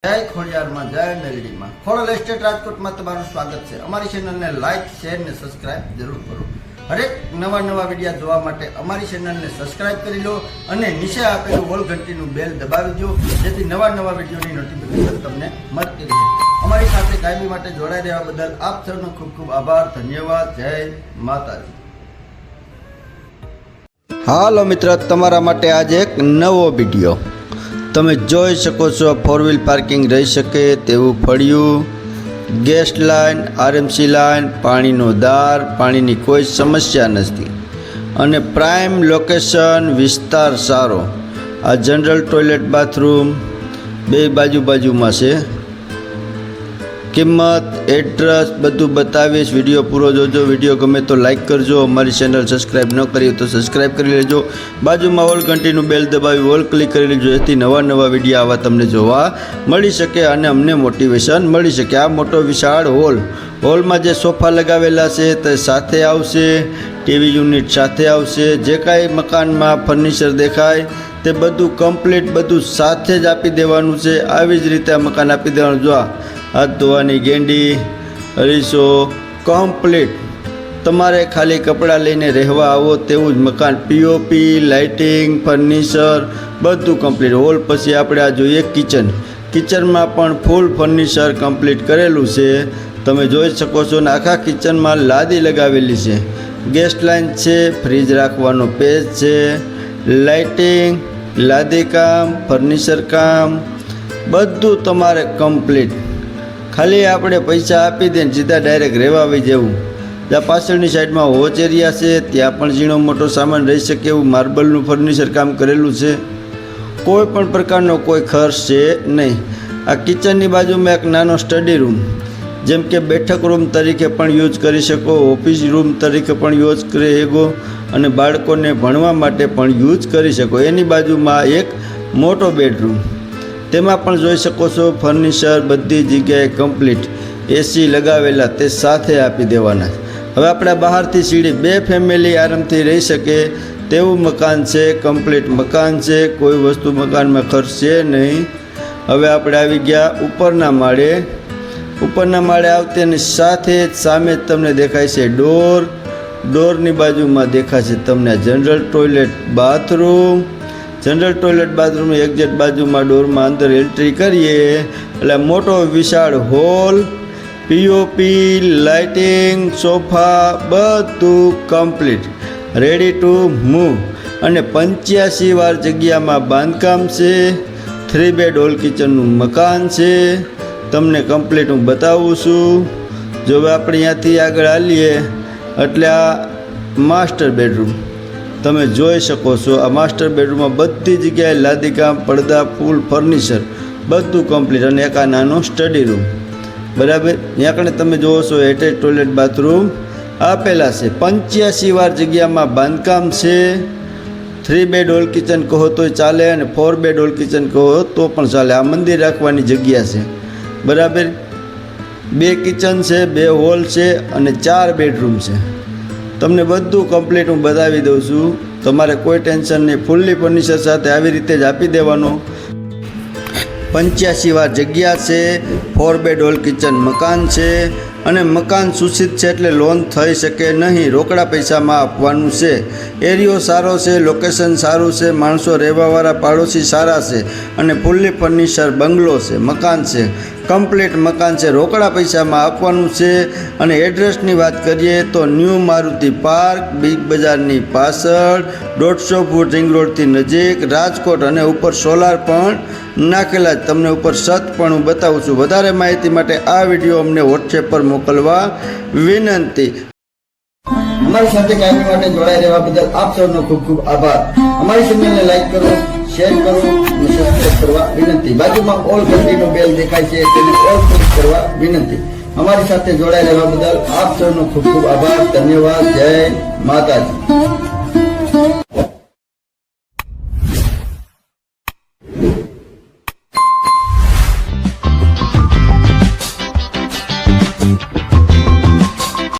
જય ખોડિયારમાં જય મેલડીમાં ખોડલ એસ્ટેટ રાજકોટમાં તમારું સ્વાગત છે। અમારી ચેનલને લાઈક શેર ને સબસ્ક્રાઇબ જરૂર કરો। હરેક નવા વિડીયો જોવા માટે અમારી ચેનલને સબસ્ક્રાઇબ કરી લો અને નીચે આપેલું ઓલ ઘંટીનું બેલ દબાવી દો, જેથી નવા વિડીયોની નોટિફિકેશન તમને મળતી રહે। અમારી સાથે કાયમી માટે જોડાઈ રહેવા બદલ આપ સૌનો ખૂબ ખૂબ આભાર, ધન્યવાદ। જય માતાજી। હાલો મિત્રો, તમારા માટે આજે એક નવો વિડીયો તમે જોઈ શકો છો। 4 વ્હીલ પાર્કિંગ રહી શકે તેવું ફળિયું, ગેસ લાઇન, આરએમસી લાઇન, પાણીનો દાર, પાણીની કોઈ સમસ્યા નથી અને પ્રાઇમ લોકેશન, વિસ્તાર સારો। આ જનરલ ટોયલેટ બાથરૂમ બે બાજુમાં છે। કિંમત, એડ્રેસ બધું બતાવીશ। વિડીયો પૂરો જોજો। વિડીયો ગમે તો લાઈક કરજો। અમારી ચેનલ સબસ્ક્રાઈબ ન કરી તો સબસ્ક્રાઈબ કરી લેજો। બાજુમાં ઓલ ઘંટીનું બેલ દબાવી ઓલ ક્લિક કરી લેજો, જેથી નવા વિડીયો આવા તમને જોવા મળી શકે અને અમને મોટિવેશન મળી શકે। આ મોટો વિશાળ હોલમાં જે સોફા લગાવેલા છે તે સાથે આવશે, ટીવી યુનિટ સાથે આવશે। જે કાંઈ મકાનમાં ફર્નિચર દેખાય તે બધું કમ્પ્લીટ બધું સાથે જ આપી દેવાનું છે। આવી જ રીતે આ મકાન આપી દેવાનું। જો હાથ ધોવાની ગેંડી, અરીસો કમ્પ્લીટ તમારે ખાલી કપડાં લઈને રહેવા આવો તેવું જ મકાન। પીઓપી, લાઇટિંગ, ફર્નિચર બધું કમ્પ્લીટ। હોલ પછી આપણે આ જોઈએ કિચનમાં પણ ફૂલ ફર્નિચર કમ્પ્લીટ કરેલું છે, તમે જોઈ શકો છો ને। આખા કિચનમાં લાદી લગાવેલી છે, ગેસ લાઇન છે, ફ્રીજ રાખવાનો પેજ છે, લાઇટિંગ, લાદી કામ, ફર્નિચર કામ બધું તમારે કમ્પ્લીટ। ખાલી આપણે પૈસા આપી દે ને સીધા ડાયરેક્ટ રહેવા આવી જવું। જ્યાં પાછળની સાઈડમાં વોચ એરિયા છે, ત્યાં પણ ઝીણો મોટો સામાન રહી શકે એવું માર્બલનું ફર્નિચર કામ કરેલું છે। કોઈ પણ પ્રકારનો કોઈ ખર્ચ છે નહીં। આ કિચનની બાજુમાં એક નાનો સ્ટડી રૂમ, જેમ કે બેઠક રૂમ તરીકે પણ યુઝ કરી શકો, ઓફિસ રૂમ તરીકે પણ યુઝ કરી શકો અને બાળકોને ભણવા માટે પણ યુઝ કરી શકો। એની બાજુમાં એક મોટો બેડરૂમ, તેમાં પણ જોઈ શકો છો ફર્નિચર બધી જગ્યાએ કમ્પ્લીટ, એસી લગાવેલા તે સાથે આપી દેવાના। હવે આપણે બહારથી સીડી, બે ફેમિલી આરામથી રહી શકે તેવું મકાન છે, કમ્પ્લીટ મકાન છે, કોઈ વસ્તુ મકાનમાં ખર્ચ છે નહીં। હવે આપણે આવી ગયા ઉપરના માળે આવતી અને સાથે જ સામે જ તમને દેખાય છે ડોરની બાજુમાં દેખાશે તમને general toilet bathroom. General toilet bathroom exact બાજુમાં ડોરમાં અંદર એન્ટ્રી કરીએ એટલે મોટો વિશાળ હોલ, પીઓપી, લાઇટિંગ, સોફા બધું કમ્પ્લીટ, રેડી ટુ મૂવ અને 85 વાર જગ્યામાં બાંધકામ છે। 3 બેડ હોલ કિચનનું મકાન છે, તમને કમ્પ્લીટ હું બતાવું છું। જો આપણે અહીંયાથી આગળ હાલીએ એટલે આ માસ્ટર બેડરૂમ તમે જોઈ શકો છો। આ માસ્ટર બેડરૂમમાં બધી જગ્યાએ લાદીકામ, પડદા, ફૂલ ફર્નિચર બધું કમ્પ્લીટ અને એક આ નાનો સ્ટડી રૂમ, બરાબર। ત્યાં કણે તમે જોવો છો એટેચ ટોયલેટ બાથરૂમ આપેલા છે। 85 વાર જગ્યામાં બાંધકામ છે। 3 બેડ હોલ કિચન કહો તોય ચાલે અને 4 બેડ હોલ કિચન કહો તો પણ ચાલે। આ મંદિર રાખવાની જગ્યા છે, બરાબર। 2 કિચન છે, 2 હોલ છે અને 4 બેડરૂમ છે। તમને બધું કમ્પ્લીટ હું બતાવી દઉં છું, તમારે કોઈ ટેન્શન નહીં। ફૂલ્લી ફર્નિચર સાથે આવી રીતે જ આપી દેવાનો। 85 વાર જગ્યા છે, 4 બેડ હોલ કિચન મકાન છે અને મકાન સૂચિત છે એટલે લોન થઈ શકે નહીં, રોકડા પૈસામાં આપવાનું છે। એરિયો સારો છે, લોકેશન સારું છે, માણસો રહેવાવાળા પાડોશી સારા છે અને ફૂલ્લી ફર્નિચર બંગલો છે, મકાન છે, કમ્પ્લીટ મકાન છે, રોકડા પૈસામાં આપવાનું છે। અને એડ્રેસની વાત કરીએ તો ન્યૂ મારુતિ પાર્ક, બિગ બજારની પાછળ, 150 ફૂટ રિંગ રોડથી નજીક, રાજકોટ અને ઉપર સોલાર પણ નાખેલા જ। તમને ઉપર છત પણ હું બતાવું છું। વધારે માહિતી માટે આ વિડીયો અમને વોટ્સએપ પર મોકલવા વિનંતી। અમારી સાથે કાયમી માટે જોડાઈ રહેવા બદલ આપ સૌનો ખૂબ ખૂબ આભાર। અમારી ચેનલને લાઈક કરો, શેર કરો અને સબસ્ક્રાઇબ કરવા વિનંતી। બાજુમાં ઓલ ઘંટીનું બેલ દેખાય છે તેને ઓલ ક્લિક કરવા વિનંતી। અમારી સાથે જોડાઈ રહેવા બદલ આપ સૌનો ખૂબ ખૂબ આભાર, ધન્યવાદ। જય માતાજી।